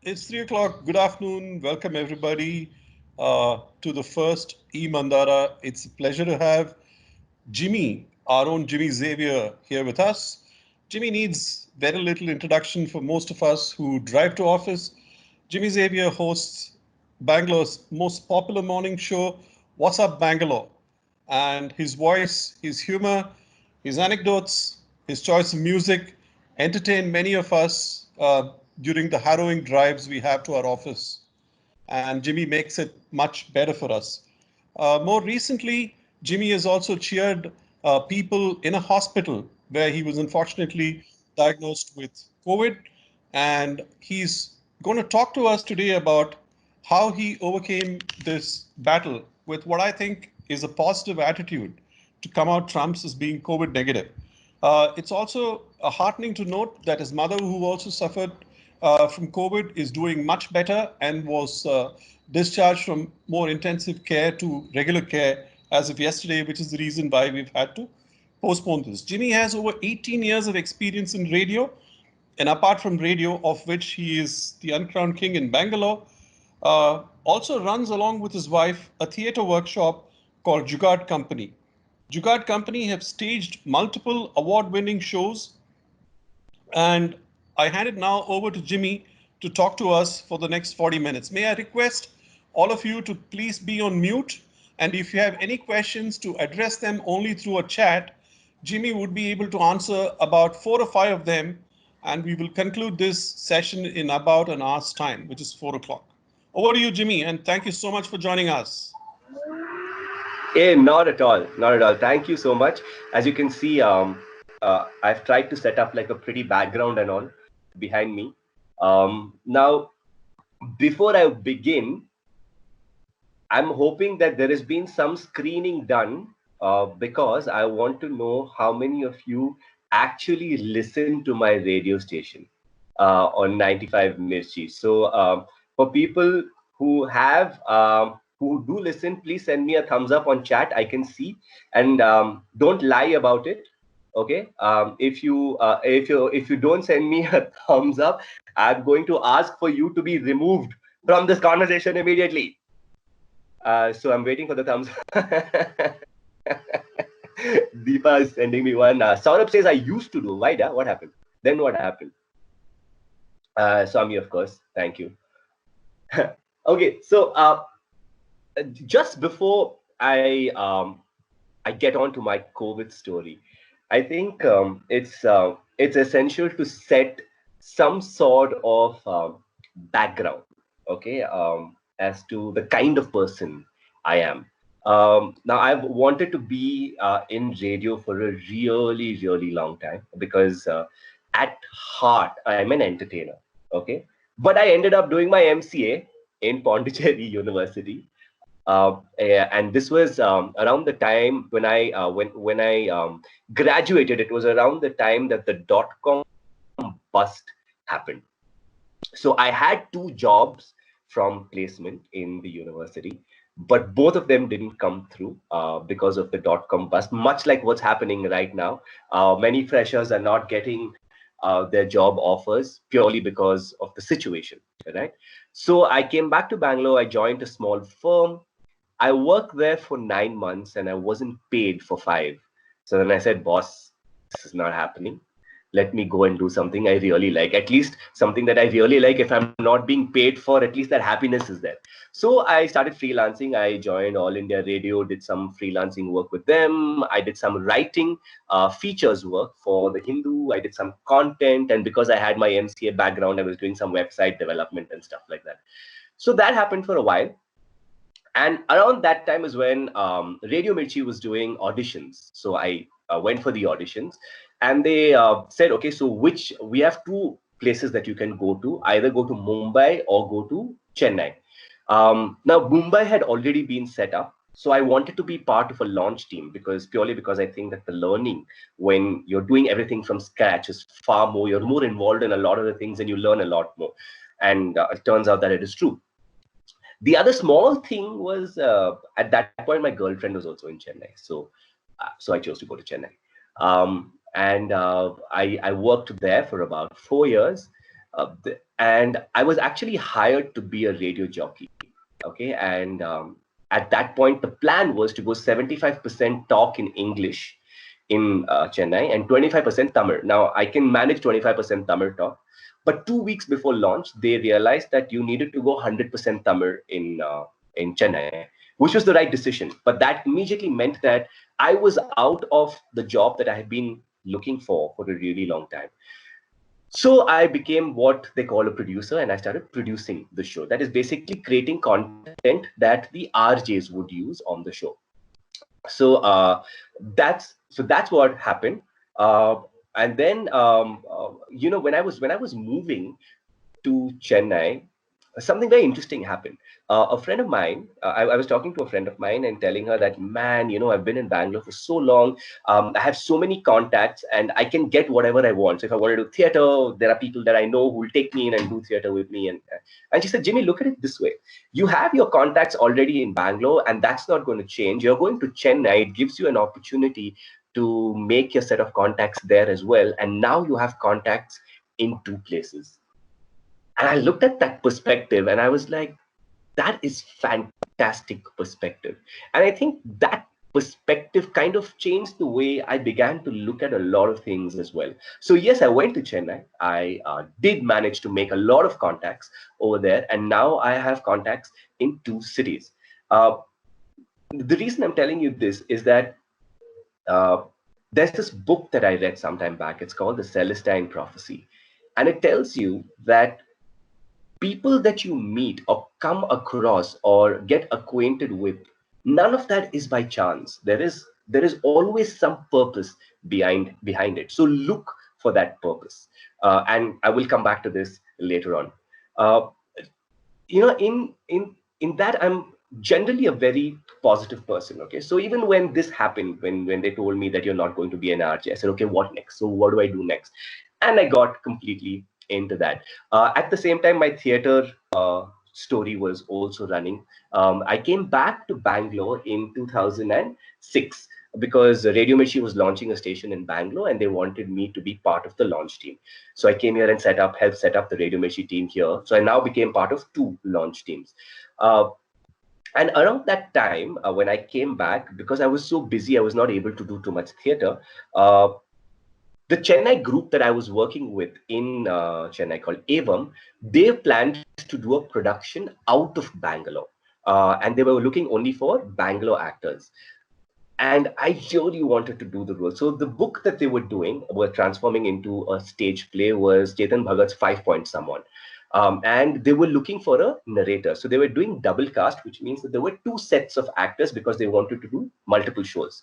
It's 3 o'clock. Good afternoon. Welcome everybody to the first e-Mandhaara. It's a pleasure to have Jimmy, our own Jimmy Xavier, here with us. Jimmy needs very little introduction for most of us who drive to office. Jimmy Xavier hosts Bangalore's most popular morning show, Wassup Bangalore. And his voice, his humor, his anecdotes, his choice of music entertain many of us during the harrowing drives we have to our office. And Jimmy makes it much better for us. More recently, Jimmy has also cheered people in a hospital where he was unfortunately diagnosed with COVID. And he's going to talk to us today about how he overcame this battle with what I think is a positive attitude to come out Trump's as being COVID negative. It's also heartening to note that his mother, who also suffered from COVID, is doing much better and was discharged from more intensive care to regular care as of yesterday, which is the reason why we've had to postpone this. Jimmy has over 18 years of experience in radio, and apart from radio, of which he is the uncrowned king in Bangalore, also runs along with his wife a theatre workshop called Jugaad Company. Jugaad Company have staged multiple award-winning shows, and I hand it now over to Jimmy to talk to us for the next 40 minutes. May I request all of you to please be on mute, and if you have any questions, to address them only through a chat. Jimmy would be able to answer about 4 or 5 of them, and we will conclude this session in about an hour's time, which is 4 o'clock. Over to you, Jimmy, and thank you so much for joining us. Not at all. Not at all. Thank you so much. As you can see, I've tried to set up like a pretty background and all behind me. Now, before I begin, I'm hoping that there has been some screening done because I want to know how many of you actually listen to my radio station on 95 Mirchi. So for people who have who do listen, please send me a thumbs up on chat. I can see, and don't lie about it. Okay. If you don't send me a thumbs up, I'm going to ask for you to be removed from this conversation immediately. So I'm waiting for the thumbs. Deepa is sending me one. Saurabh says I used to do. Why? What happened? Then what happened? Swami, of course. Thank you. Okay, so just before I get on to my COVID story, I think it's essential to set some sort of background, okay, as to the kind of person I am. Now, I've wanted to be in radio for a really, really long time because at heart, I'm an entertainer, okay? But I ended up doing my MCA in Pondicherry University. And this was around the time when I graduated. It was around the time that the dot-com bust happened. So I had 2 jobs from placement in the university, but both of them didn't come through because of the dot-com bust. Much like what's happening right now, many freshers are not getting their job offers purely because of the situation, right? So I came back to Bangalore. I joined a small firm. I worked there for 9 months and I wasn't paid for 5. So then I said, boss, this is not happening. Let me go and do something I really like, at least something that I really like. If I'm not being paid for, at least that happiness is there. So I started freelancing. I joined All India Radio, did some freelancing work with them. I did some writing features work for the Hindu. I did some content. And because I had my MCA background, I was doing some website development and stuff like that. So that happened for a while. And around that time is when Radio Mirchi was doing auditions. So I went for the auditions, and they said, okay, so we have 2 places that you can go to, either go to Mumbai or go to Chennai. Now, Mumbai had already been set up. So I wanted to be part of a launch team purely because I think that the learning when you're doing everything from scratch is far more, you're more involved in a lot of the things and you learn a lot more. And it turns out that it is true. The other small thing was at that point, my girlfriend was also in Chennai. So I chose to go to Chennai. And I worked there for about 4 years. And I was actually hired to be a radio jockey. Okay, and at that point, the plan was to go 75% talk in English in Chennai and 25% Tamil. Now, I can manage 25% Tamil talk, but 2 weeks before launch, they realized that you needed to go 100% Tamil in Chennai, which was the right decision. But that immediately meant that I was out of the job that I had been looking for a really long time. So I became what they call a producer, and I started producing the show. That is basically creating content that the RJs would use on the show. So that's what happened. And then when I was moving to Chennai, something very interesting happened. A friend of mine, I was talking to a friend of mine and telling her that, man, I've been in Bangalore for so long. I have so many contacts and I can get whatever I want. So if I want to do theater, there are people that I know who will take me in and do theater with me. And she said, Jimmy, look at it this way. You have your contacts already in Bangalore and that's not going to change. You're going to Chennai. It gives you an opportunity to make your set of contacts there as well. And now you have contacts in two places. And I looked at that perspective and I was like, that is fantastic perspective. And I think that perspective kind of changed the way I began to look at a lot of things as well. So yes, I went to Chennai. I did manage to make a lot of contacts over there. And now I have contacts in two cities. The reason I'm telling you this is that there's this book that I read sometime back. It's called The Celestine Prophecy. And it tells you that people that you meet or come across or get acquainted with, none of that is by chance. There is always some purpose behind it. So look for that purpose. And I will come back to this later on. In that, I'm generally a very positive person. Okay, so even when this happened, when they told me that you're not going to be an RJ, I said, okay, what next? So what do I do next? And I got completely into that. At the same time, my theater story was also running. I came back to Bangalore in 2006 because Radio Mirchi was launching a station in Bangalore and they wanted me to be part of the launch team. So I came here and helped set up the Radio Mirchi team here. So I now became part of two launch teams. And around that time, when I came back, because I was so busy, I was not able to do too much theater. The Chennai group that I was working with in Chennai called Evam, they planned to do a production out of Bangalore. And they were looking only for Bangalore actors. And I really wanted to do the role. So the book that they were transforming into a stage play was Chetan Bhagat's 5 Point Someone. And they were looking for a narrator. So they were doing double cast, which means that there were two sets of actors because they wanted to do multiple shows.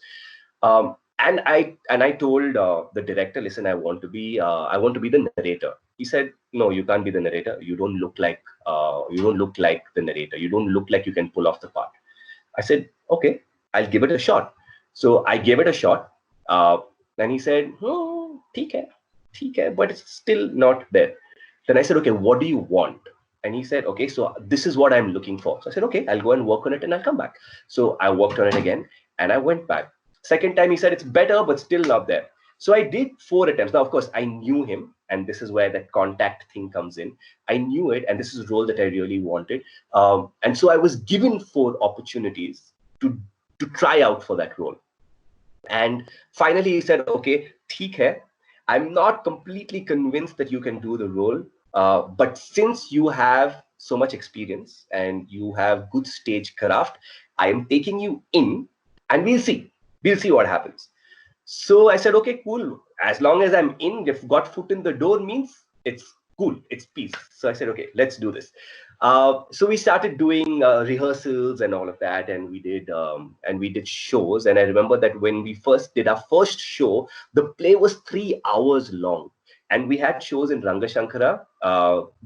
And I told the director, listen, I want to be the narrator. He said, no, you can't be the narrator. You don't look like the narrator. You don't look like you can pull off the part. I said, okay, I'll give it a shot. So I gave it a shot. And he said, theek hai, but it's still not there. Then I said, okay, what do you want? And he said, okay, so this is what I'm looking for. So I said, okay, I'll go and work on it and I'll come back. So I worked on it again and I went back. Second time, he said, it's better, but still not there. So I did 4 attempts. Now, of course, I knew him. And this is where that contact thing comes in. I knew it. And this is a role that I really wanted. And so I was given 4 opportunities to try out for that role. And finally, he said, okay, theek hai. I'm not completely convinced that you can do the role. But since you have so much experience and you have good stage craft, I am taking you in and we'll see. We'll see what happens. So I said, okay, cool. As long as I'm in, if got foot in the door means it's cool. It's peace. So I said, okay, let's do this. So we started doing rehearsals and all of that, and we did shows. And I remember that when we first did our first show, the play was 3 hours long. And we had shows in Rangashankara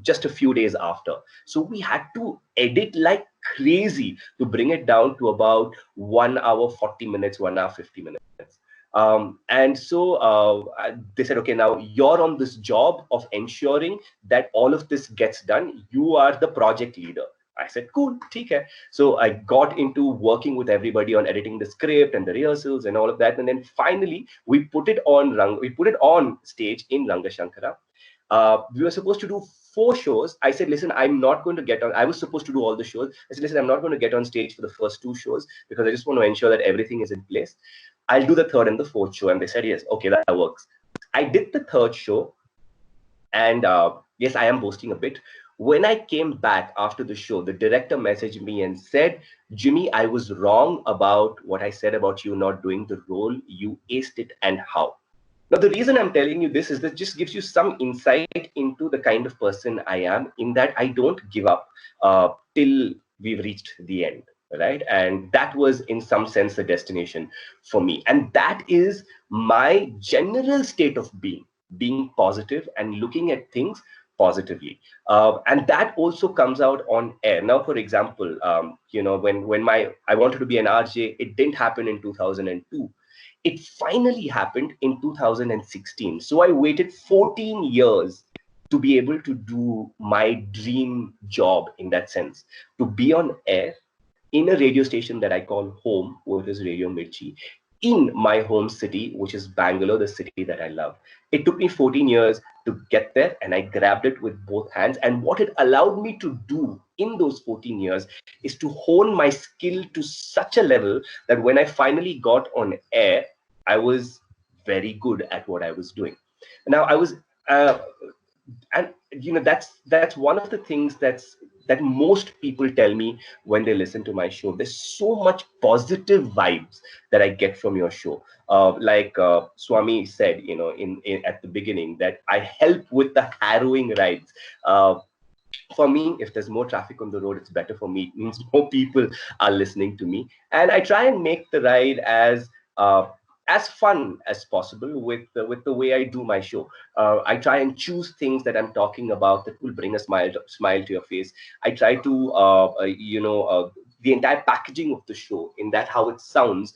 just a few days after. So we had to edit like crazy to bring it down to about 1 hour, 40 minutes, 1 hour, 50 minutes. And so they said, okay, now you're on this job of ensuring that all of this gets done. You are the project leader. I said, cool, theek hai. So I got into working with everybody on editing the script and the rehearsals and all of that. And then finally, we put it on stage in Rangashankara. We were supposed to do 4 shows. I said, listen, I'm not going to get on. I was supposed to do all the shows. I said, listen, I'm not going to get on stage for the first 2 shows because I just want to ensure that everything is in place. I'll do the 3rd and the 4th show. And they said, yes, okay, that works. I did the 3rd show. And yes, I am boasting a bit. When I came back after the show, the director messaged me and said, Jimmy, I was wrong about what I said about you not doing the role. You aced it, and how. Now, the reason I'm telling you this is that just gives you some insight into the kind of person I am, in that I don't give up till we've reached the end, right? And that was in some sense the destination for me. And that is my general state of being positive and looking at things positively. And that also comes out on air. Now, for example, when I wanted to be an RJ, it didn't happen in 2002. It finally happened in 2016. So I waited 14 years to be able to do my dream job, in that sense, to be on air in a radio station that I call home, which is Radio Mirchi, in my home city, which is Bangalore, the city that I love. It took me 14 years to get there, and I grabbed it with both hands. And what it allowed me to do in those 14 years is to hone my skill to such a level that when I finally got on air, I was very good at what I was doing. Now, I was, and that's one of the things that most people tell me when they listen to my show. There's so much positive vibes that I get from your show. Like Swami said, at the beginning, that I help with the harrowing rides. For me, if there's more traffic on the road, it's better for me. It means more people are listening to me, and I try and make the ride as fun as possible with the way I do my show. I try and choose things that I'm talking about that will bring a smile to your face. I try to, the entire packaging of the show, in that how it sounds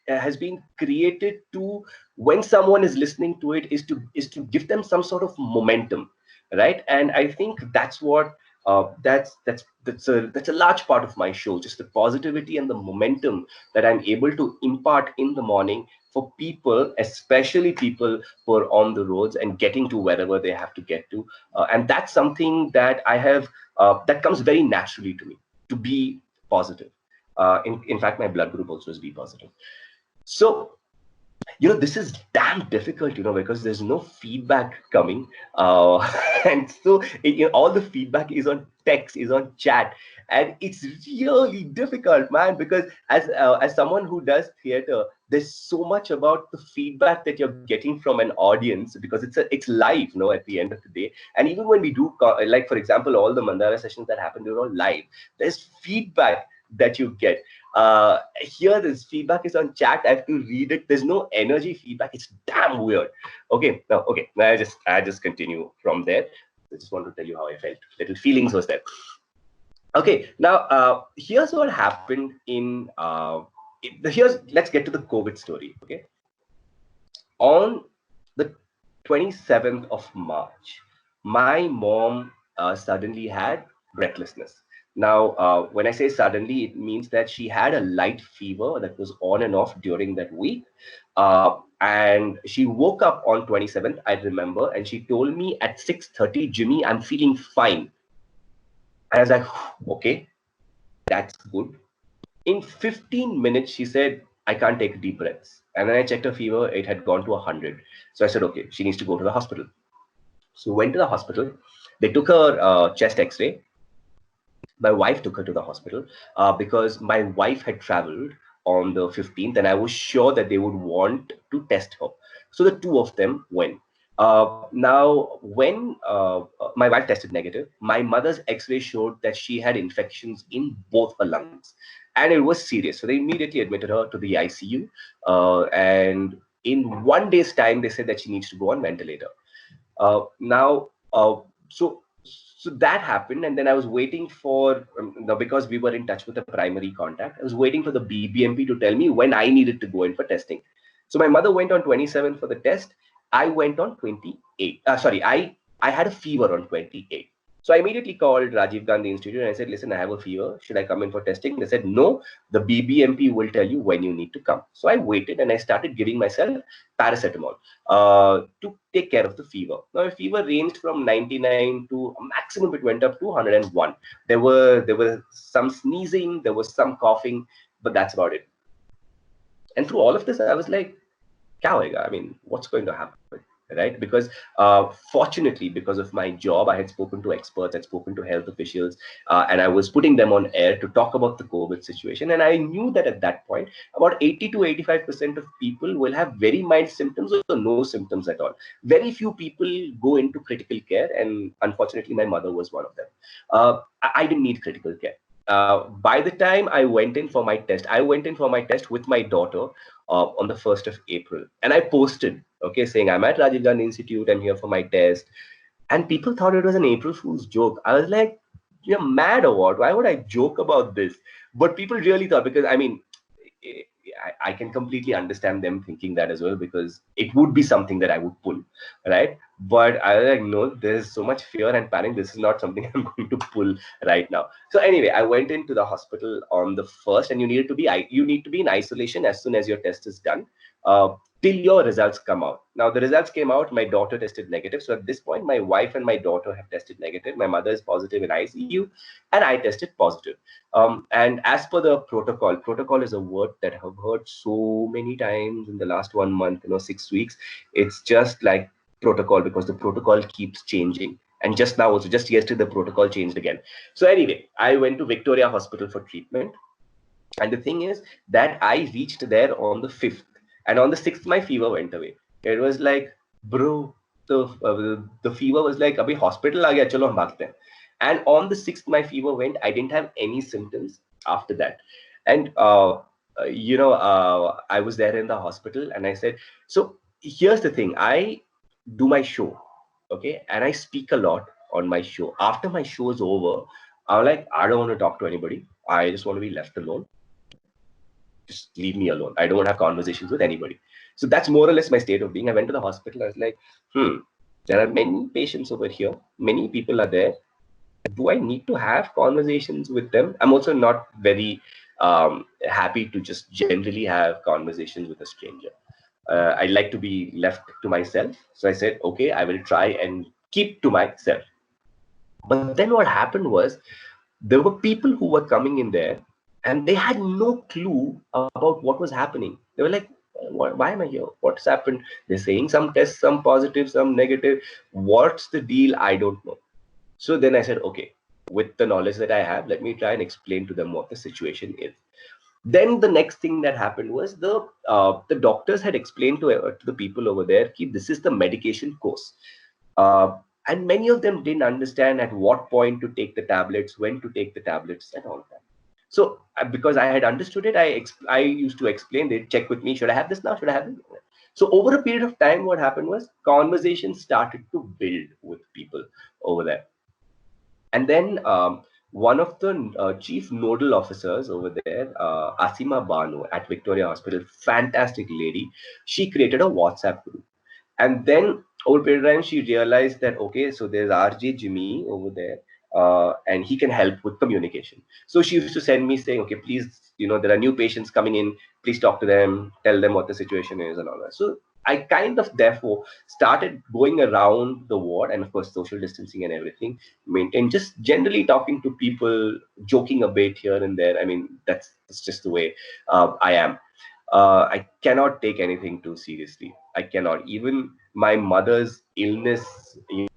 has been created to, when someone is listening to it, is to give them some sort of momentum, right? And I think that's what that's a large part of my show, just the positivity and the momentum that I'm able to impart in the morning for people, especially people who are on the roads and getting to wherever they have to get to. And that's something that I have, that comes very naturally to me, to be positive. In fact, my blood group also is B positive. So, this is damn difficult, because there's no feedback coming. And so all the feedback is on text, is on chat. And it's really difficult, man, because as someone who does theater, there's so much about the feedback that you're getting from an audience, because it's live, at the end of the day. And even when we do, like, for example, all the Mandhaara sessions that happen, they're all live. There's feedback that you get. Here, this feedback is on chat. I have to read it. There's no energy feedback. It's damn weird. Okay. I just continue from there. I just want to tell you how I felt. Little feelings was there. Okay. Now, here's what happened let's get to the COVID story. Okay. On the 27th of March, my mom suddenly had breathlessness. Now, when I say suddenly, it means that she had a light fever that was on and off during that week. And she woke up on 27th, I remember, and she told me at 6:30, Jimmy, I'm feeling fine. And I was like, okay, that's good. In 15 minutes, she said, I can't take deep breaths. And then I checked her fever, it had gone to 100. So I said, okay, she needs to go to the hospital. So went to the hospital. They took her chest x-ray. My wife took her to the hospital because my wife had traveled on the 15th, and I was sure that they would want to test her. So the two of them went. Now, when my wife tested negative, my mother's x-ray showed that she had infections in both her lungs, and it was serious. So they immediately admitted her to the ICU. And in 1 day's time, they said that she needs to go on ventilator. So that happened, and then I was waiting for, because we were in touch with the primary contact, I was waiting for the BBMP to tell me when I needed to go in for testing. So my mother went on 27 for the test. I went on 28. I had a fever on 28. So I immediately called Rajiv Gandhi Institute and I said, listen, I have a fever. Should I come in for testing? They said, no, the BBMP will tell you when you need to come. So I waited and I started giving myself paracetamol to take care of the fever. Now, the fever ranged from 99 to maximum, it went up to 101. There were some sneezing, there was some coughing, but that's about it. And through all of this, I was like, kya hoega? I mean, what's going to happen? Right? Because fortunately, because of my job, I had spoken to experts, I'd spoken to health officials, and I was putting them on air to talk about the COVID situation. And I knew that at that point, about 80 to 85% of people will have very mild symptoms or no symptoms at all. Very few people go into critical care, and unfortunately, my mother was one of them. I didn't need critical care. By the time I went in for my test, I went in for my test with my daughter on the 1st of April. And I posted, okay, saying, I'm at Rajiv Gandhi Institute, I'm here for my test. And people thought it was an April Fool's joke. I was like, you're mad or what? Why would I joke about this? But people really thought, because I mean, I can completely understand them thinking that as well, because it would be something that I would pull, right? But I was like, no, there's so much fear and panic. This is not something I'm going to pull right now. So anyway, I went into the hospital on the 1st, and you need to be in isolation as soon as your test is done. Till your results come out. Now, the results came out, my daughter tested negative. So at this point, my wife and my daughter have tested negative. My mother is positive in ICU, and I tested positive. And as per the protocol is a word that I've heard so many times in the last 1 month, 6 weeks. It's just like protocol, because the protocol keeps changing. And just now, also just yesterday, the protocol changed again. So anyway, I went to Victoria Hospital for treatment. And the thing is that I reached there on the 5th. And on the 6th, my fever went away. It was like, bro, the fever was like, abhi hospital aa gaya, chalo hum bhagte hain. And on the 6th, my fever went. I didn't have any symptoms after that. And, I was there in the hospital and I said, so here's the thing. I do my show, okay? And I speak a lot on my show. After my show is over, I'm like, I don't want to talk to anybody. I just want to be left alone. Just leave me alone. I don't want to have conversations with anybody. So that's more or less my state of being. I went to the hospital. I was like, there are many patients over here. Many people are there. Do I need to have conversations with them? I'm also not very happy to just generally have conversations with a stranger. I like to be left to myself. So I said, okay, I will try and keep to myself. But then what happened was, there were people who were coming in there and they had no clue about what was happening. They were like, why am I here? What's happened? They're saying some tests, some positive, some negative. What's the deal? I don't know. So then I said, okay, with the knowledge that I have, let me try and explain to them what the situation is. Then the next thing that happened was the doctors had explained to the people over there, this is the medication course. And many of them didn't understand at what point to take the tablets, when to take the tablets, and all that. So because I had understood it, I used to explain. They'd check with me, should I have this now? Should I have this? So over a period of time, what happened was conversations started to build with people over there. And then one of the chief nodal officers over there, Asima Banu at Victoria Hospital, fantastic lady, she created a WhatsApp group. And then over a period of time, she realized that, okay, so there's RJ Jimmy over there, and he can help with communication. So she used to send me saying, okay, please, there are new patients coming in, please talk to them, tell them what the situation is and all that. So I kind of therefore started going around the ward, and of course social distancing and everything maintained, just generally talking to people, joking a bit here and there. I mean, that's just the way I am. I cannot take anything too seriously. I cannot. Even my mother's illness,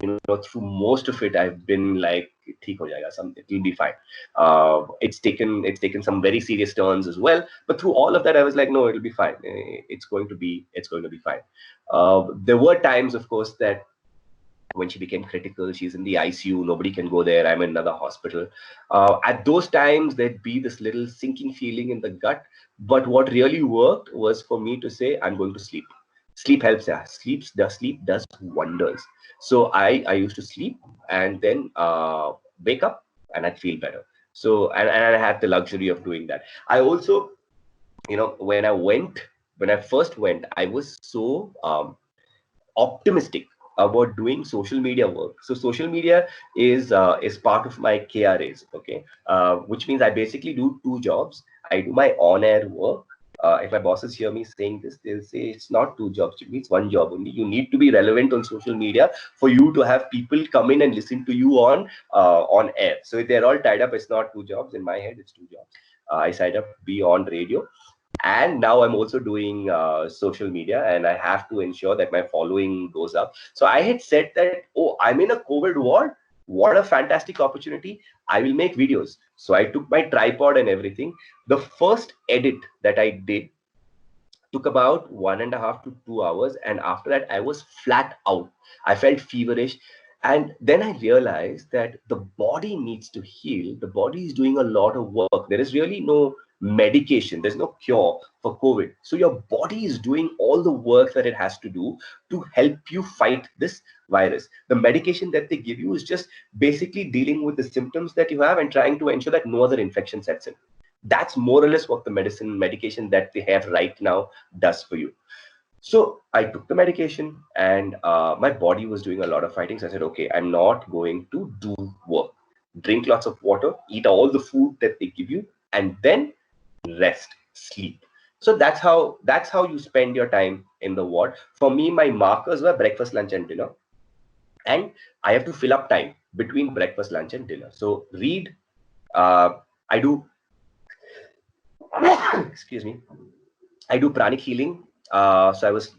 through most of it, I've been like, "Theek ho jayega, it will be fine." It's taken some very serious turns as well. But through all of that, I was like, "No, it'll be fine. It's going to be fine." There were times, of course, that when she became critical, she's in the ICU, nobody can go there, I'm in another hospital. At those times, there'd be this little sinking feeling in the gut. But what really worked was for me to say, I'm going to sleep. Sleep helps. Yeah. Sleep does wonders. So I used to sleep and then wake up and I'd feel better. So, and I had the luxury of doing that. I also, when I first went, I was so optimistic about doing social media work. So social media is part of my KRAs, okay, which means I basically do two jobs. I do my on-air work. If my bosses hear me saying this, they'll say it's not two jobs, it's one job only. You need to be relevant on social media for you to have people come in and listen to you on air. So they're all tied up. It's not two jobs. In my head, it's two jobs. I signed up to be on radio, and now I'm also doing social media, and I have to ensure that my following goes up. So I had said that, oh, I'm in a COVID ward. What a fantastic opportunity. I will make videos. So I took my tripod and everything. The first edit that I did took about 1.5 to 2 hours. And after that, I was flat out. I felt feverish. And then I realized that the body needs to heal. The body is doing a lot of work. There is really no medication. There's no cure for COVID. So your body is doing all the work that it has to do to help you fight this virus. The medication that they give you is just basically dealing with the symptoms that you have and trying to ensure that no other infection sets in. That's more or less what the medication that they have right now does for you. So I took the medication, and my body was doing a lot of fighting. So I said, okay, I'm not going to do work. Drink lots of water, eat all the food that they give you, and then rest, sleep. So that's how you spend your time in the ward. For me, my markers were breakfast, lunch, and dinner. And I have to fill up time between breakfast, lunch, and dinner. So read, I do, excuse me, I do pranic healing. So I was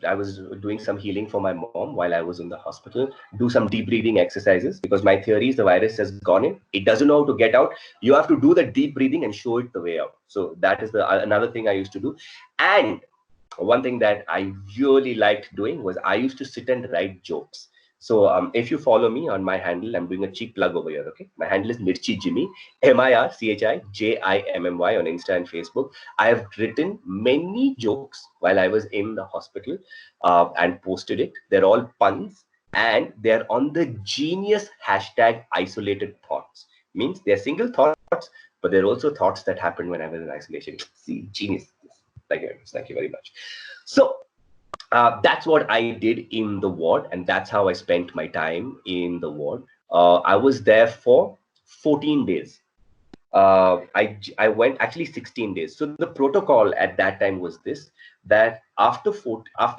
doing some healing for my mom while I was in the hospital. Do some deep breathing exercises, because my theory is the virus has gone in. It doesn't know how to get out. You have to do the deep breathing and show it the way out. So that is another thing I used to do. And one thing that I really liked doing was I used to sit and write jokes. So if you follow me on my handle, I'm doing a cheap plug over here. Okay, my handle is Mirchi Jimmy, MIRCHIJIMMY on Insta and Facebook. I have written many jokes while I was in the hospital and posted it. They're all puns, and they're on the genius hashtag isolated thoughts. Means they're single thoughts, but they're also thoughts that happened when I was in isolation. See, genius. Thank you very much. So that's what I did in the ward, and that's how I spent my time in the ward. I was there for 14 days. I went actually 16 days. So the protocol at that time was this: that after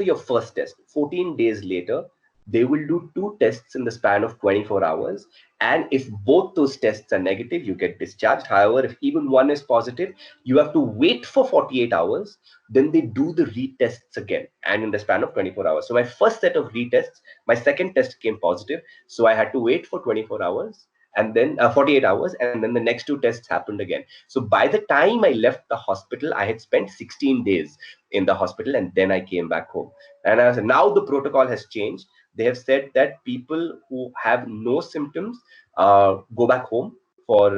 your first test, 14 days later, they will do 2 tests in the span of 24 hours. And if both those tests are negative, you get discharged. However, if even one is positive, you have to wait for 48 hours. Then they do the retests again, and in the span of 24 hours. So my first set of retests, my second test came positive. So I had to wait for 24 hours, and then 48 hours, and then the next 2 tests happened again. So by the time I left the hospital, I had spent 16 days in the hospital, and then I came back home. And now the protocol has changed. They have said that people who have no symptoms go back home for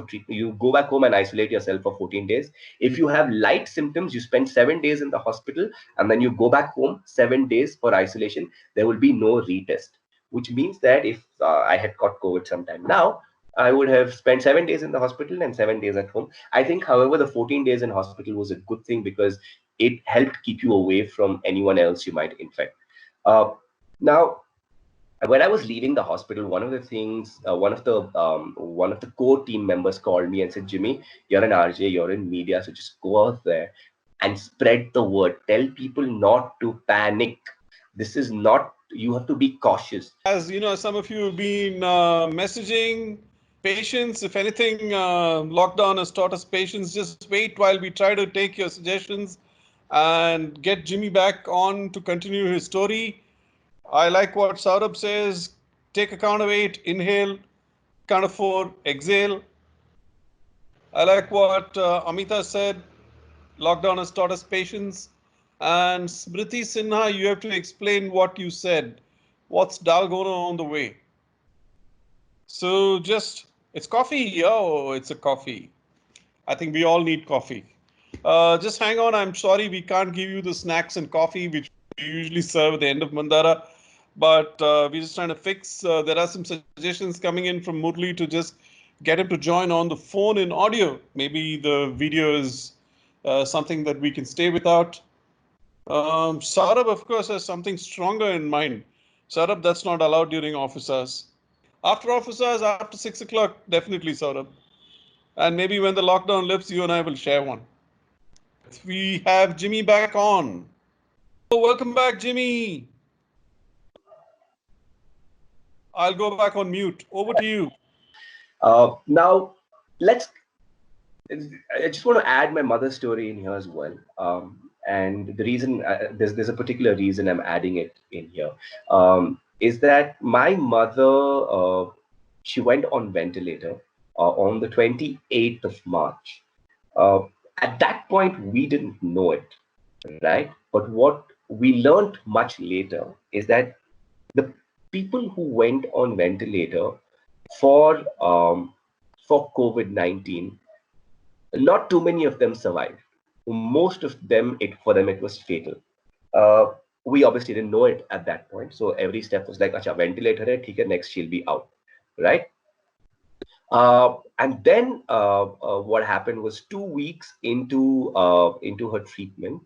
treatment. You go back home and isolate yourself for 14 days. If you have light symptoms, you spend 7 days in the hospital, and then you go back home 7 days for isolation. There will be no retest, which means that if I had caught COVID sometime now, I would have spent 7 days in the hospital and 7 days at home. I think, however, the 14 days in hospital was a good thing, because it helped keep you away from anyone else you might infect. Now, when I was leaving the hospital, one of the things, one of the core team members called me and said, "Jimmy, you're an RJ, you're in media, so just go out there and spread the word. Tell people not to panic. This is not. You have to be cautious." As you know, some of you have been messaging patience. If anything, lockdown has taught us patience. Just wait while we try to take your suggestions and get Jimmy back on to continue his story. I like what Saurabh says. Take a count of 8, inhale, count of 4, exhale. I like what Amita said. Lockdown has taught us patience. And Smriti Sinha, you have to explain what you said. What's Dalgona on the way? So it's coffee. Oh, it's a coffee. I think we all need coffee. Just hang on. I'm sorry we can't give you the snacks and coffee which we usually serve at the end of Mandhaara. But we're just trying to fix. There are some suggestions coming in from Murli to just get him to join on the phone in audio. Maybe the video is something that we can stay without. Saurabh, of course, has something stronger in mind. Saurabh, that's not allowed during office hours. After office hours, after 6 o'clock, definitely, Saurabh. And maybe when the lockdown lifts, you and I will share one. We have Jimmy back on. Oh, welcome back, Jimmy. I'll go back on mute. Over to you. Now, let's. I just want to add my mother's story in here as well. And the reason there's a particular reason I'm adding it in here is that my mother she went on ventilator on the 28th of March. Uh, at that point, we didn't know it, right? But what we learned much later is that the people who went on ventilator for for COVID-19, not too many of them survived. Most of them, for them, it was fatal. Uh, we obviously didn't know it at that point, so every step was like, "Acha, ventilator hai, theek hai, next she'll be out," right? And then what happened was 2 weeks into her treatment,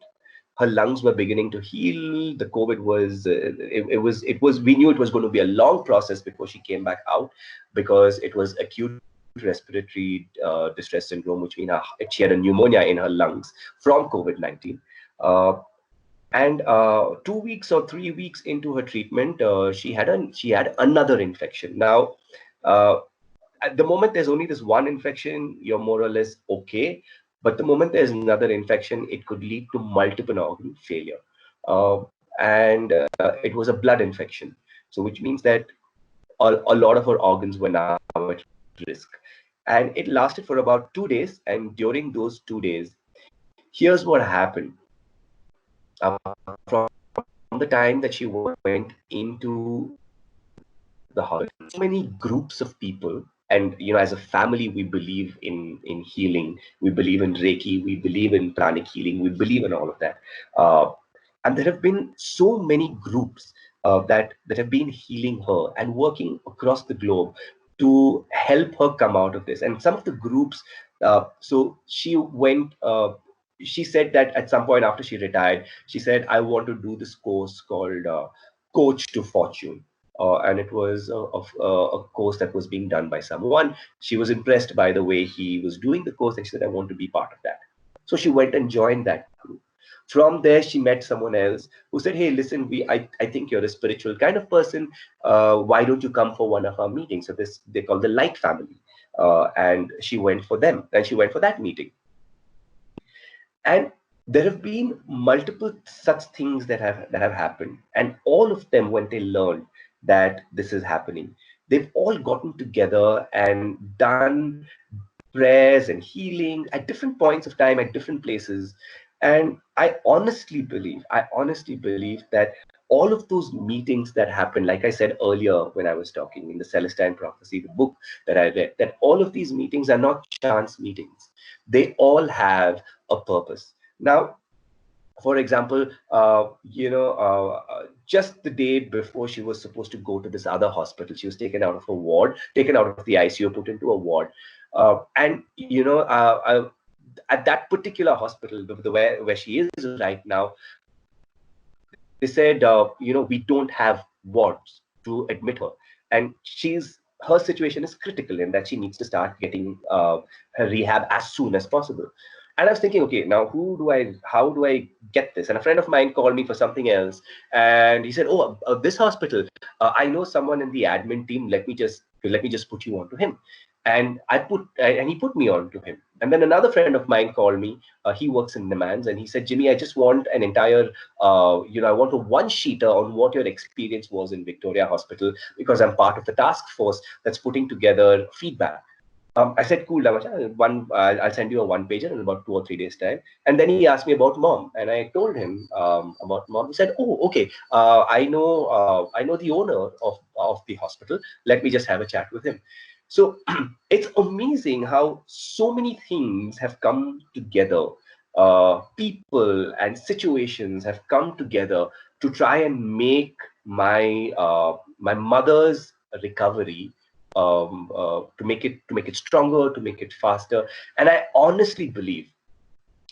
her lungs were beginning to heal. The COVID was it was we knew it was going to be a long process before she came back out, because it was acute respiratory distress syndrome, which means she had a pneumonia in her lungs from COVID-19. Uh, and 2 weeks or 3 weeks into her treatment, she had another infection. Now, uh, at the moment there's only this one infection, you're more or less okay. But the moment there's another infection, it could lead to multiple organ failure. And it was a blood infection. So which means that a lot of her organs were now at risk. And it lasted for about 2 days. And during those 2 days, here's what happened. From the time that she went into the hospital, so many groups of people, and as a family, we believe in healing, we believe in Reiki, we believe in pranic healing, we believe in all of that. And there have been so many groups that have been healing her and working across the globe to help her come out of this. And some of the groups, so she said that at some point after she retired, she said, "I want to do this course called Coach to Fortune." And it was a course that was being done by someone. She was impressed by the way he was doing the course, and she said, "I want to be part of that." So she went and joined that group. From there, she met someone else who said, "Hey, listen, I think you're a spiritual kind of person. Why don't you come for one of our meetings?" So this, they call the Light Family. And she went for them, and she went for that meeting. And there have been multiple such things that have happened, and all of them, when they learned that this is happening, they've all gotten together and done prayers and healing at different points of time at different places. And I honestly believe that all of those meetings that happen, like I said earlier when I was talking in the Celestine Prophecy, the book that I read, that all of these meetings are not chance meetings. They all have a purpose. Now, for example, just the day before she was supposed to go to this other hospital, she was taken out of a ward, taken out of the ICU, put into a ward. And at that particular hospital, where she is right now, they said, we don't have wards to admit her, and her situation is critical in that she needs to start getting her rehab as soon as possible. And I was thinking, okay, now how do I get this? And a friend of mine called me for something else, and he said, "Oh, this hospital, I know someone in the admin team. Let me just put you on to him." And he put me on to him. And then another friend of mine called me. He works in Nimans, and he said, "Jimmy, I just want an entire, I want a one-sheeter on what your experience was in Victoria Hospital, because I'm part of the task force that's putting together feedback." I said, "Cool, Damacha, I'll send you a one-pager in about 2 or 3 days' time." And then he asked me about mom, and I told him about mom. He said, "Oh, okay, I know the owner of the hospital. Let me just have a chat with him." So it's amazing how so many things have come together. People and situations have come together to try and make my mother's recovery, to make it stronger, to make it faster. And I honestly believe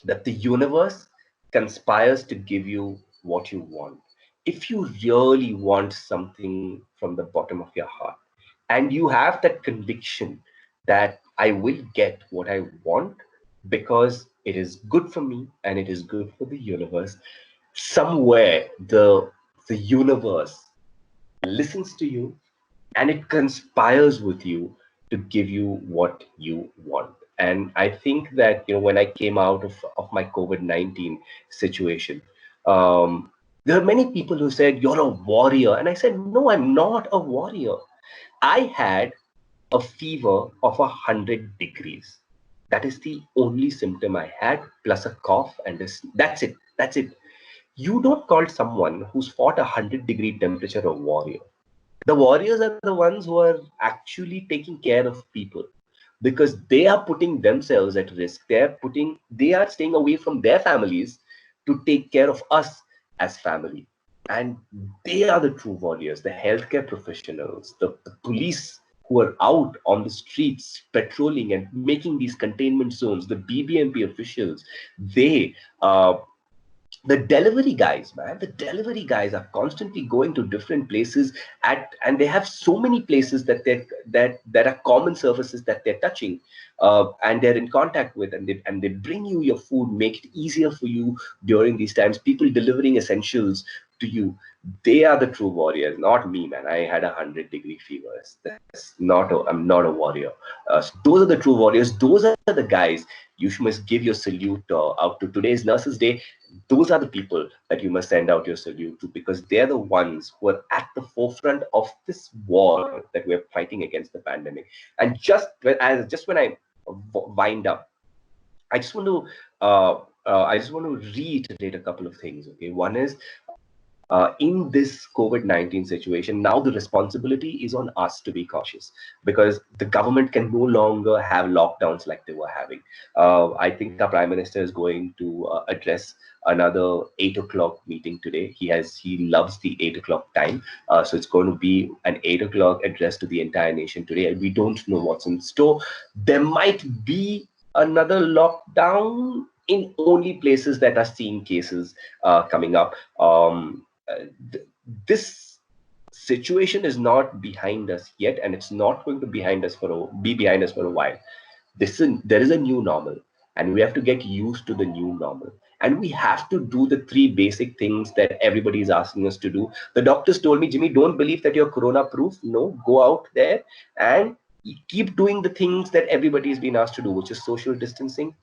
that the universe conspires to give you what you want. if you really want something from the bottom of your heart, and you have that conviction that I will get what I want because it is good for me and it is good for the universe, somewhere the universe listens to you and it conspires with you to give you what you want. And I think that, when I came out of my COVID-19 situation, there are many people who said, "You're a warrior." And I said, "No, I'm not a warrior. I had a fever of 100 degrees. That is the only symptom I had, plus a cough, and that's it. That's it. You don't call someone who's fought 100-degree temperature a warrior. The warriors are the ones who are actually taking care of people, because they are putting themselves at risk. They are staying away from their families to take care of us as family. And they are the true warriors, the healthcare professionals, the police who are out on the streets patrolling and making these containment zones, the BBMP officials. They The delivery guys, man, the delivery guys are constantly going to different places, and they have so many places that are common surfaces that they're touching, and they're in contact with, and they bring you your food, make it easier for you during these times. People delivering essentials to you. They are the true warriors, not me, man. I had 100-degree fevers. I'm not a warrior. So those are the true warriors. Those are the guys you must give your salute out to. Today's Nurses Day. Those are the people that you must send out your salute to, because they're the ones who are at the forefront of this war that we're fighting against the pandemic. And just when I wind up, I just want to reiterate a couple of things. Okay, one is, in this COVID-19 situation, now the responsibility is on us to be cautious, because the government can no longer have lockdowns like they were having. I think our Prime Minister is going to address another 8 o'clock meeting today. He loves the 8 o'clock time, so it's going to be an 8 o'clock address to the entire nation today. And we don't know what's in store. There might be another lockdown in only places that are seeing cases coming up. This situation is not behind us yet, and it's not going to be behind us for a while. There is a new normal, and we have to get used to the new normal. And we have to do the three basic things that everybody is asking us to do. The doctors told me, Jimmy, don't believe that you're corona proof. No, go out there and keep doing the things that everybody has been asked to do, which is social distancing.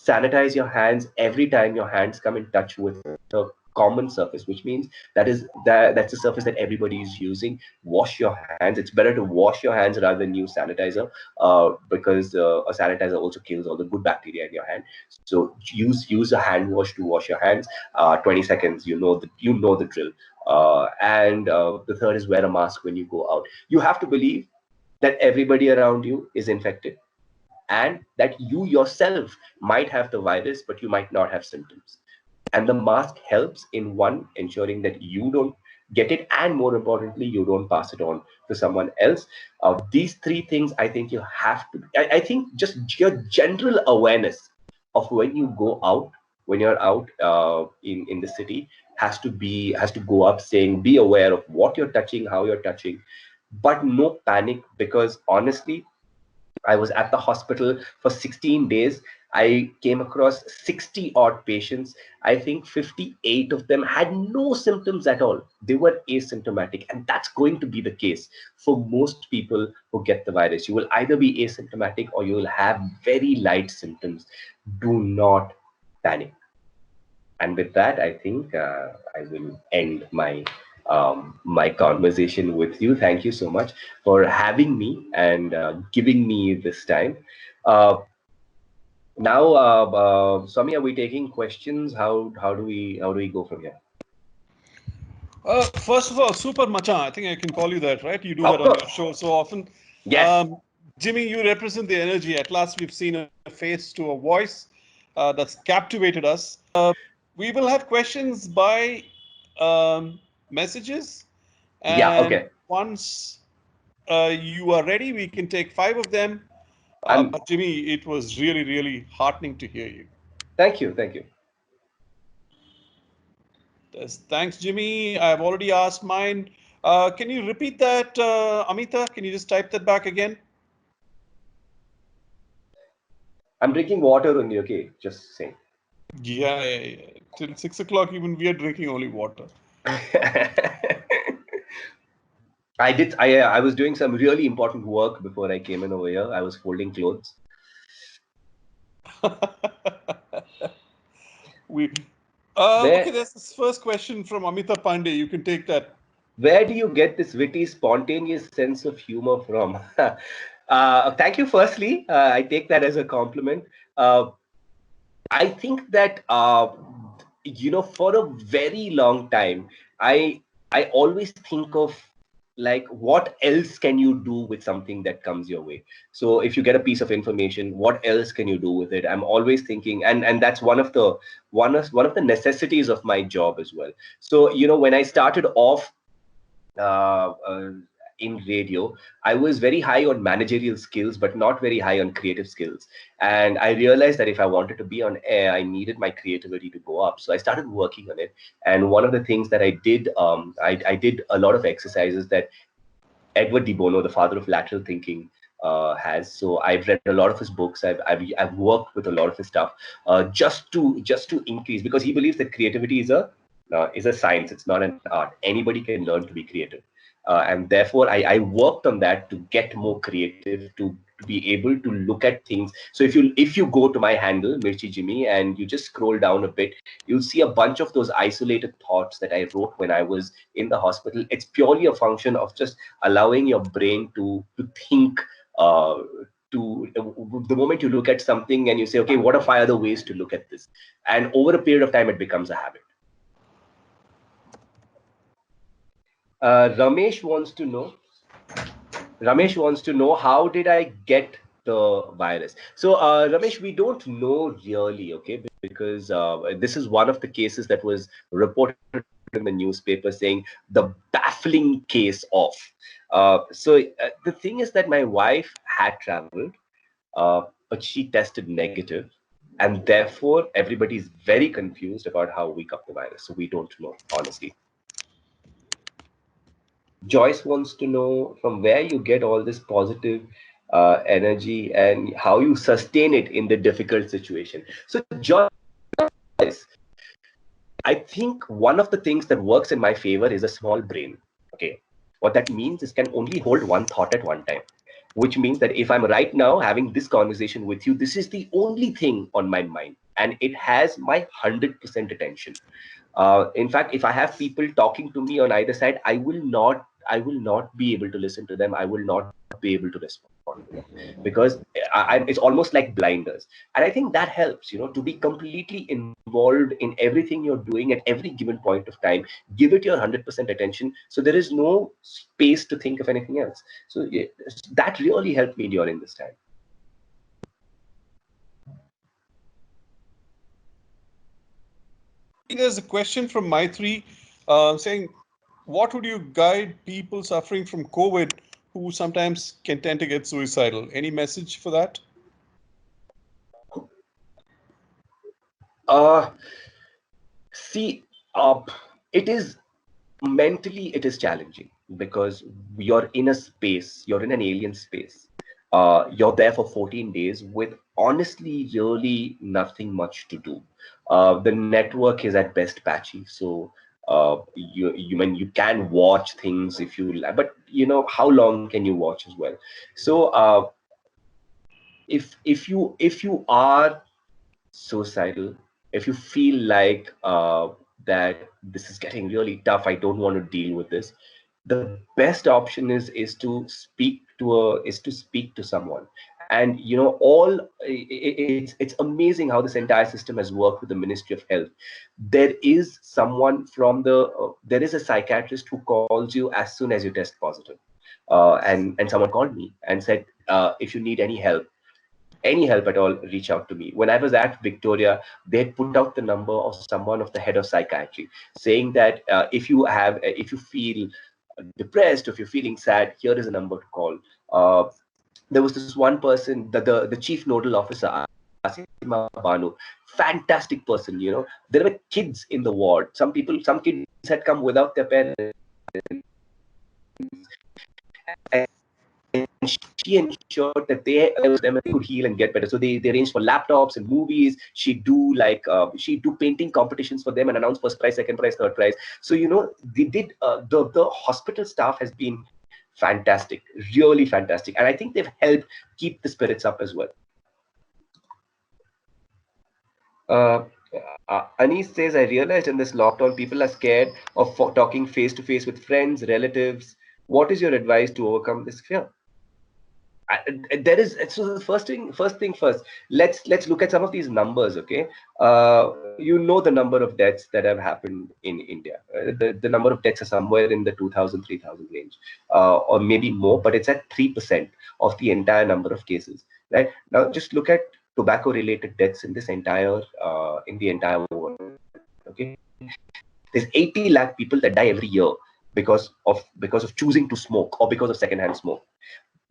Sanitize your hands every time your hands come in touch with a common surface, which means that's a surface that everybody is using. Wash your hands. It's better to wash your hands rather than use sanitizer, because a sanitizer also kills all the good bacteria in your hand. So use a hand wash to wash your hands. 20 seconds, you know the drill. And the third is wear a mask when you go out. You have to believe that everybody around you is infected, and that you yourself might have the virus, but you might not have symptoms. And the mask helps in, one, ensuring that you don't get it, and more importantly, you don't pass it on to someone else. These three things, I think you have to. I think just your general awareness of when you go out, when you're out in the city, has to go up, saying be aware of what you're touching, how you're touching, but no panic, because honestly, I was at the hospital for 16 days. I came across 60 odd patients. I think 58 of them had no symptoms at all. They were asymptomatic. And that's going to be the case for most people who get the virus. You will either be asymptomatic or you will have very light symptoms. Do not panic. And with that, I think I will end my conversation with you. Thank you so much for having me and giving me this time. Uh, Now, Swami, are we taking questions? How do we go from here? First of all, Super Macha, I think I can call you that, right? You do Of that on your course. show so often. Yes. Jimmy, you represent the energy. At last, we've seen a face to a voice that's captivated us. We will have questions by messages, Yeah. and Okay. once you are ready, we can take 5 of them. I'm. But Jimmy, it was really, really heartening to hear you. Thank you. Thank you. Yes, thanks, Jimmy. I've already asked mine. Can you repeat that, Amita? Can you just type that back again? I'm drinking water only, okay? Just saying. Yeah. Till 6 o'clock, even we are drinking only water. I was doing some really important work before I came in over here. I was folding clothes. we Where Okay, there's this first question from Amita Pandey. You can take that. where do you get this witty, spontaneous sense of humor from? Thank you. Firstly, I take that as a compliment. Uh, I think that for a very long time, I always think of like what else can you do with something that comes your way. So if you get a piece of information, what else can you do with it? I'm always thinking, and that's one of the necessities of my job as well. So when I started off uh, uh, in radio, I was very high on managerial skills, but not very high on creative skills. And I realized that if I wanted to be on air, I needed my creativity to go up. So I started working on it. And one of the things that I did, I did a lot of exercises that Edward de Bono, the father of lateral thinking, has. So I've read a lot of his books. I've worked with a lot of his stuff, just to increase, because he believes that creativity is a science. It's not an art. Anybody can learn to be creative, and therefore I worked on that to get more creative, to be able to look at things. So if you go to my handle Mirchi Jimmy and you just scroll down a bit, you'll see a bunch of those isolated thoughts that I wrote when I was in the hospital. It's purely a function of just allowing your brain to think. To the moment you look at something and you say, okay, what are 5 other ways to look at this, and over a period of time it becomes a habit. uh, ramesh wants to know Ramesh wants to know, how did I get the virus? So, Ramesh, we don't know really, okay, because this is one of the cases that was reported in the newspaper saying the baffling case of. So, the thing is that my wife had traveled, but she tested negative, and therefore everybody is very confused about how we got the virus. So, we don't know, honestly. Joyce wants to know from where you get all this positive energy and how you sustain it in the difficult situation. So, Joyce, I think one of the things that works in my favor is a small brain. Okay. What that means is can only hold one thought at one time, which means that if I'm right now having this conversation with you, this is the only thing on my mind and it has my 100% attention. In fact, if I have people talking to me on either side, I will not be able to listen to them. I will not be able to respond to them because it's almost like blinders. And I think that helps, to be completely involved in everything you're doing at every given point of time. Give it your 100% attention, so there is no space to think of anything else. So yeah, that really helped me during this time. There's a question from Maitri saying, what would you guide people suffering from COVID who sometimes can tend to get suicidal? Any message for that? Uh, See, it is mentally it is challenging because you're in a space, you're in an alien space. You're there for 14 days with honestly really nothing much to do. The network is at best patchy, so you can watch things if you like, but how long can you watch as well? So if you are suicidal, if you feel like that this is getting really tough, I don't want to deal with this, the best option is to speak to someone. And it's amazing how this entire system has worked with the Ministry of Health. There is a psychiatrist who calls you as soon as you test positive. And someone called me and said, if you need any help at all, reach out to me. When I was at Victoria, they had put out the number of someone of the head of psychiatry, saying that if you feel depressed, if you're feeling sad, here is a number to call. There was this one person, the chief nodal officer. Asima Banu, fantastic person. There were kids in the ward. Some kids had come without their parents, and she ensured that they could heal and get better. So they arranged for laptops and movies. She'd do painting competitions for them and announce first prize, second prize, third prize. So they did. The hospital staff has been fantastic, really fantastic, and I think they've helped keep the spirits up as well. Anis says, I realized in this lockdown, people are scared of talking face to face with friends, relatives. What is your advice to overcome this fear? There is, so the first thing first, let's look at some of these numbers. Okay, the number of deaths that have happened in India. The number of deaths are somewhere in the 2,000 3,000 range, or maybe more, but it's at 3% of the entire number of cases. Right now, just look at tobacco related deaths in this entire in the entire world. Okay, there's 80 lakh people that die every year because of choosing to smoke or because of secondhand smoke.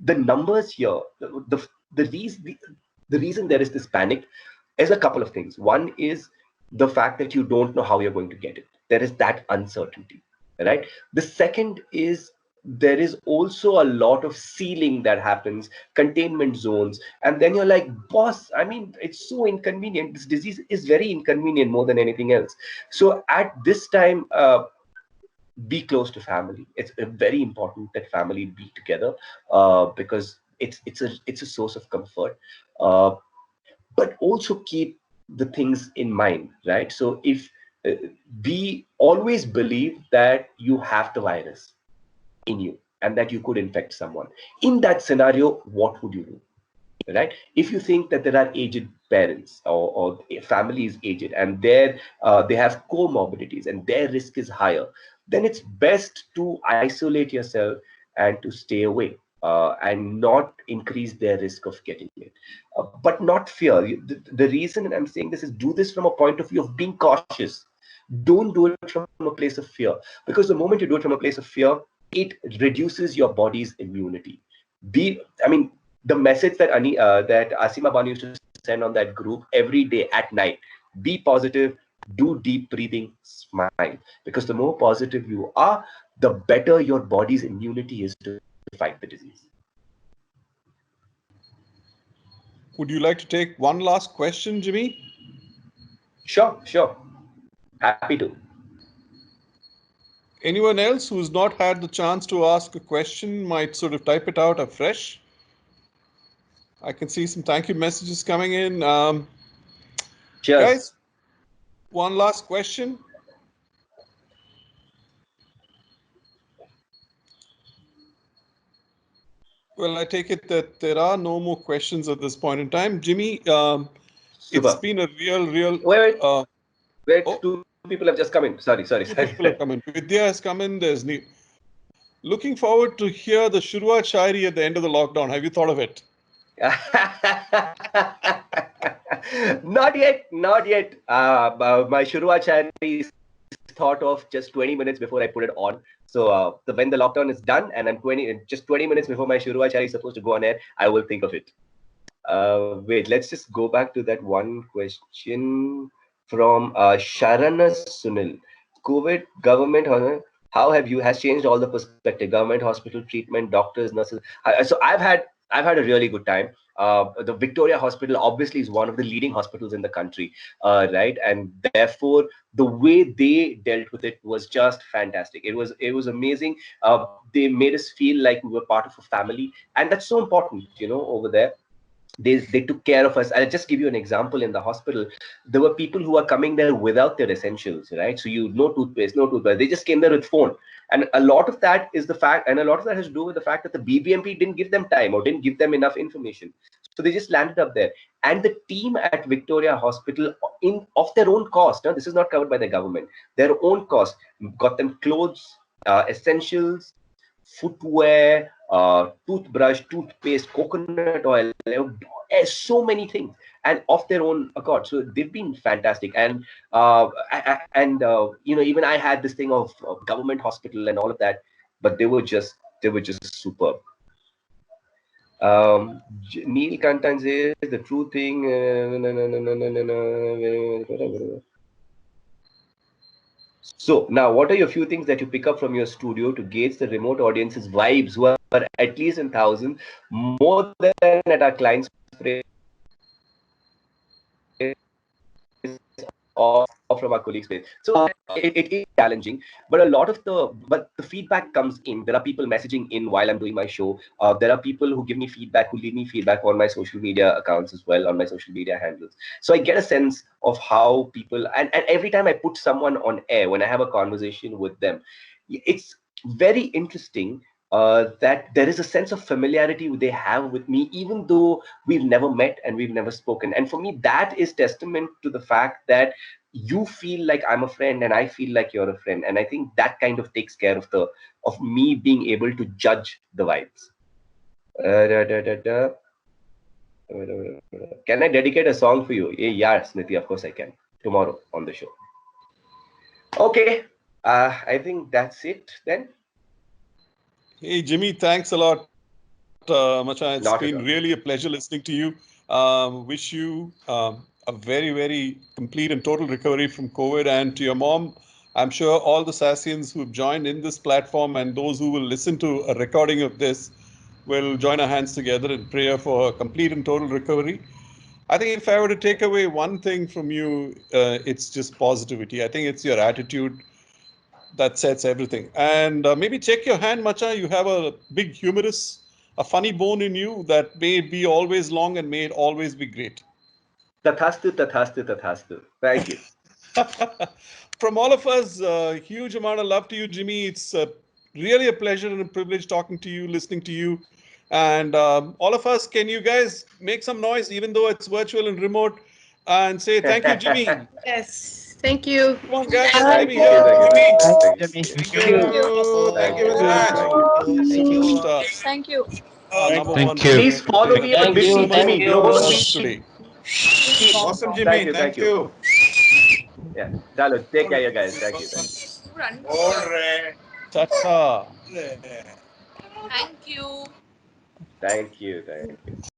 The numbers here, the reason there is this panic is a couple of things. One is the fact that you don't know how you're going to get it. There is that uncertainty, right? The second is there is also a lot of sealing that happens, containment zones, and then you're like, boss, I mean, it's so inconvenient. This disease is very inconvenient more than anything else. So at this time, be close to family. It's very important that family be together, because it's a source of comfort, but also keep the things in mind, right? So if we always believe that you have the virus in you and that you could infect someone. In that scenario, what would you do? Right? If you think that there are aged parents or family is aged and they have comorbidities and their risk is higher, then it's best to isolate yourself and to stay away, and not increase their risk of getting it. But not fear. The reason I'm saying this is, do this from a point of view of being cautious. Don't do it from a place of fear, because the moment you do it from a place of fear, it reduces your body's immunity. The message that that Asima Banu used to send on that group every day at night: be positive, do deep breathing, smile. Because the more positive you are, the better your body's immunity is to fight the disease. Would you like to take one last question, Jimmy? Sure. Happy to. Anyone else who's not had the chance to ask a question might sort of type it out afresh. I can see some thank you messages coming in. Cheers. Guys, one last question. Well, I take it that there are no more questions at this point in time. Jimmy, it's been a real... Wait. Oh, two people have just come in. Sorry. Two people have come in. Vidya has come in. There's looking forward to hear the Shuruat Shairi at the end of the lockdown. Have you thought of it? Not yet. My Shuruat Shairi is thought of just 20 minutes before I put it on. So when the lockdown is done and I'm 20 minutes before my Shuruat Shairi is supposed to go on air, I will think of it. Wait, let's just go back to that one question from Sharana Sunil. COVID, government, how has changed all the perspective? Government, hospital, treatment, doctors, nurses. So I've had a really good time. The Victoria Hospital obviously is one of the leading hospitals in the country, right? And therefore, the way they dealt with it was just fantastic. It was amazing. They made us feel like we were part of a family, and that's so important, over there. They took care of us. I'll just give you an example. In the hospital, there were people who are coming there without their essentials, right? So no toothpaste, no toothbrush. They just came there with phone. And a lot of that is the fact, and a lot of that has to do with the fact that the BBMP didn't give them time or didn't give them enough information. So they just landed up there. And the team at Victoria Hospital, of their own cost, this is not covered by the government, their own cost, got them clothes, essentials, footwear, toothbrush, toothpaste, coconut oil, so many things, and of their own accord. So they've been fantastic. And even I had this thing of government hospital and all of that, but they were just superb. Neil Kantan says the true thing. So now, what are your few things that you pick up from your studio to gauge the remote audience's vibes, who are at least in thousands, more than at our client's or from our colleagues' place. So it is challenging, but but the feedback comes in. There are people messaging in while I'm doing my show. There are people who give me feedback, who leave me feedback on my social media accounts as well, on my social media handles. So I get a sense of how people, and every time I put someone on air, when I have a conversation with them, it's very interesting that there is a sense of familiarity they have with me, even though we've never met and we've never spoken. And for me, that is testament to the fact that you feel like I'm a friend and I feel like you're a friend. And I think that kind of takes care of me being able to judge the vibes. Can I dedicate a song for you? Yeah, Smriti, of course I can. Tomorrow on the show. Okay, I think that's it then. Hey, Jimmy, thanks a lot, Macha. It's Not been at all. really a pleasure listening to you. Wish you a very, very complete and total recovery from COVID. And to your mom, I'm sure all the Sasians who've joined in this platform and those who will listen to a recording of this will join our hands together in prayer for a complete and total recovery. I think if I were to take away one thing from you, it's just positivity. I think it's your attitude that sets everything. And maybe check your hand, Macha. You have a big humerus, a funny bone in you that may be always long and may it always be great. Tathastu, tathastu, tathastu. Thank you. From all of us, huge amount of love to you, Jimmy. It's really a pleasure and a privilege talking to you, listening to you. And all of us, can you guys make some noise, even though it's virtual and remote, and say thank you, Jimmy? Yes. Thank you. Come on, guys. Let Thank me you, hear thank you, Jimmy. thank you, Jimmy. Thank you. Thank you very much. Thank you. Superstar. Thank you. Number one Thank you. Please player. follow Thank me you. on Thank you so Mirchi, much for Jimmy. being Don't with be. us today. Awesome, Thank Jimmy. you, thank Thank you. you. Yeah, Chalo, take care, you guys. Thank you, thank you. All right. Ta-ta. Thank you. Thank you, thank you.